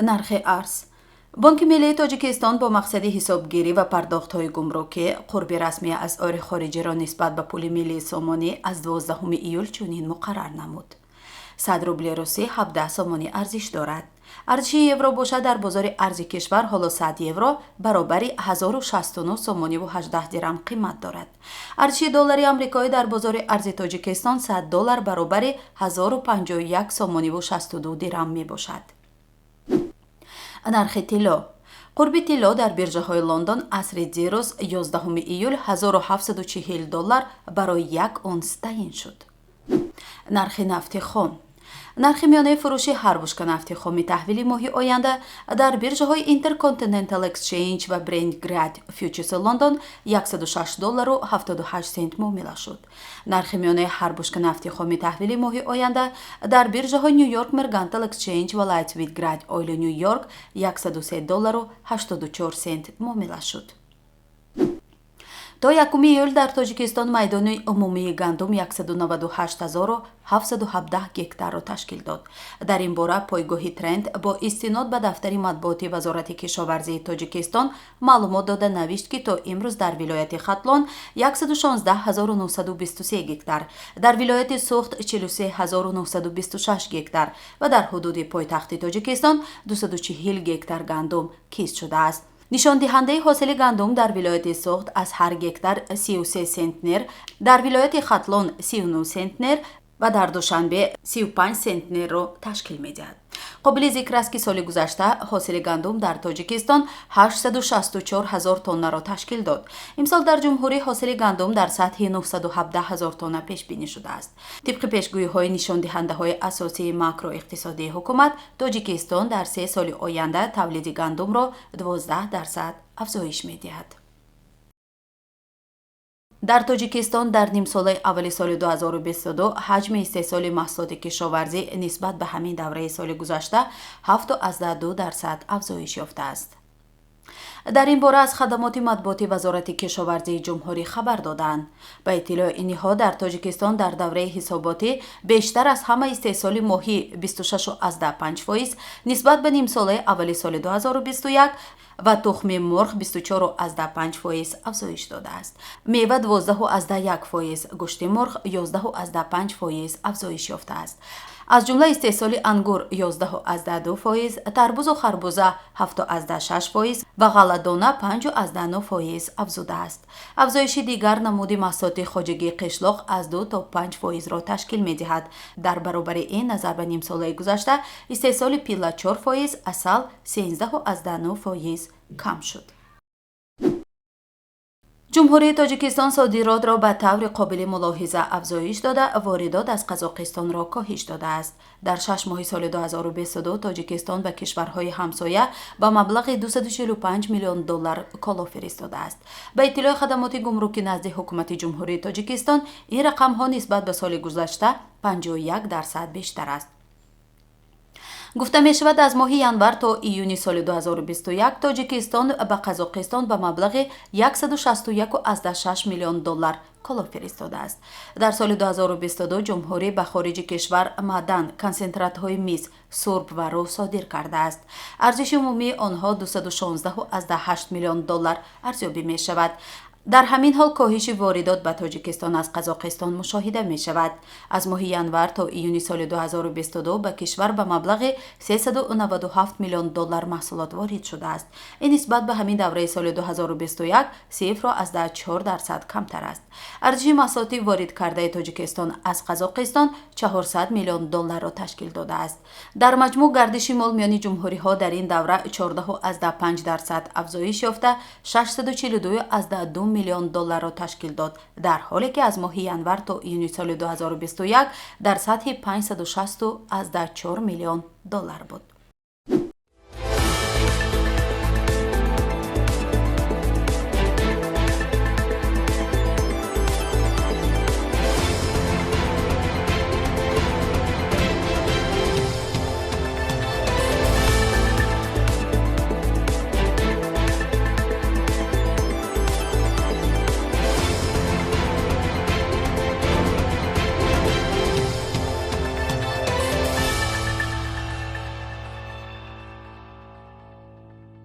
нархи арз. бонки миллии тоҷикистон бо мақсади ҳисобгирӣ ва пардохтҳои гумрукӣ қурби расмии асъори хориҷиро нисбат ба пули миллии сомонӣ аз 12 июл чунин муқаррар намуд. 100 рубли русӣ 17 сомонӣ арзиш дорад. арзиши евро бошад дар бозори арзи кишвар ҳоло 100 евро баробари 1069 сомониву 18 дирам қимат дорад. арзиши доллари амрикоӣ дар бозори арзи тоҷикистон $100 баробари 1051 сомониву 62 дирам мебошад. нархи тилло. қурби тилло дар биржаҳои лондон асри дирӯз 11 июл $1740 барои 1 унс таъин шуд. нархи нафти хом. нархи миёнаи фурӯши ҳар бушка нафти хоми таҳвили моҳи оянда дар биржаҳои Intercontinental Exchange ва Brent Grad Futures London $106.78 муомила шуд. нархи миёнаи ҳар бушка нафти хоми таҳвили моҳи оянда дар биржаҳои New York Mercantile Exchange ва Lightweight Grad Oil New York $103.84 муомила шуд. то 1 июл дар тоҷикистон майдони умумии гандум 198717 гектарро ташкил дод. дар ин бора пойгоҳи тренд бо истинод ба дафтари матбуоти вазорати кишоварзии тоҷикистон маълумот дода навишт ки то имрӯз дар вилояти хатлон 116923 гектар, дар вилояти Суғд 43926 гектар ва дар ҳудуди пойтахти тоҷикистон 240 гектар гандум кист шудааст. нишондиҳандаи ҳосили гандум дар вилояти Суғд аз ҳар гектар 33 сентнер, дар вилояти Хатлон 39 сентнер ва дар Душанбе 35 сентнерро ташкил медиҳад. қобили зикр аст ки соли гузашта ҳосили гандум дар тоҷикистон 864 000 тоннаро ташкил дод. имсол дар ҷумҳурӣ ҳосили гандум дар сатҳи 917 000 тонна пешбинӣ шудааст. тибқи пешгӯиҳои нишондиҳандаҳои асосии макроиқтисодии ҳукумат, тоҷикистон дар 3 соли оянда тавлиди гандумро 12% афзоиш медиҳад. дар тоҷикистон дар нимсолаи аввали соли 2022 ҳаҷми истеҳсоли маҳсулоти кишоварзӣ нисбат ба ҳамин давраи соли гузашта 7.2% афзоиш ёфтааст. дар ин бора аз хадамоти матбуоти вазорати кишоварзии ҷумҳурӣ хабар доданд. ба иттилоъи ин ниҳод дар тоҷикистон дар давраи ҳисоботӣ бештар аз ҳама истеҳсоли моҳӣ 26.5% нисбат ба нимсолаи аввали соли 2021 ва тухми мурғ 24.5% афзоиш додааст. мева 12.1%, гӯшти мурғ 11.5% афзоиш ёфтааст. аз ҷумла истеҳсоли ангур 11.2%, тарбузу харбуза 7.6% ва ғалладона 5.9% афзудааст. афзоиши дигар намуди маҳсулоти хоҷагии қишлоқ аз 2 то 5%ро ташкил медиҳад. дар баробари ин назар ба нимсолаи гузашта истеҳсоли пилла 4%, асал 13.9% кам шуд. ҷумҳурии тоҷикистон содиротро ба таври қобили мулоҳиза афзоиш дода, воридот аз Қазоқистонро коҳиш додааст. дар 6 моҳи соли 2022 тоҷикистон ба кишварҳои ҳамсоя ба маблағи $245 миллион коло фиристодааст. ба иттилои хадамоти гумрукӣ назди ҳукумати ҷумҳурии тоҷикистон, ин рақамҳо нисбат ба соли гузашта 51% бештар аст. гуфта мешавад аз моҳи январ то июни соли 2021 тоҷикистон ба Қазоқистон ба маблағи $161.6 миллион коло фиристодааст. дар соли 2022 ҷумҳурӣ ба хориҷи кишвар маъдан, консентратҳои мис, сурб ва рӯ содир кардааст. арзиши умумии онҳо $216.8 миллион арзёбӣ мешавад. дар ҳамин ҳол коҳиши воридот ба тоҷикистон аз Қазоқистон мушоҳида мешавад. аз моҳи январ то июни соли 2022 ба кишвар ба маблағи $397 миллион маҳсулот ворид шудааст. ин нисбат ба ҳамин давраи соли 2021 0 аз 4% камтар аст. арзиши маҳсулоти воридкардаи тоҷикистон аз Қазоқистон $400 миллион ташкил додааст. дар маҷмӯъ гардиши мол миёни ҷумҳуриҳо дар ин давра 14.5% афзоиш ёфта $642.2 миллион ташкил дод, дар ҳоле ки аз моҳи январ то июни соли 2021 дар сатҳи $560.4 миллион буд.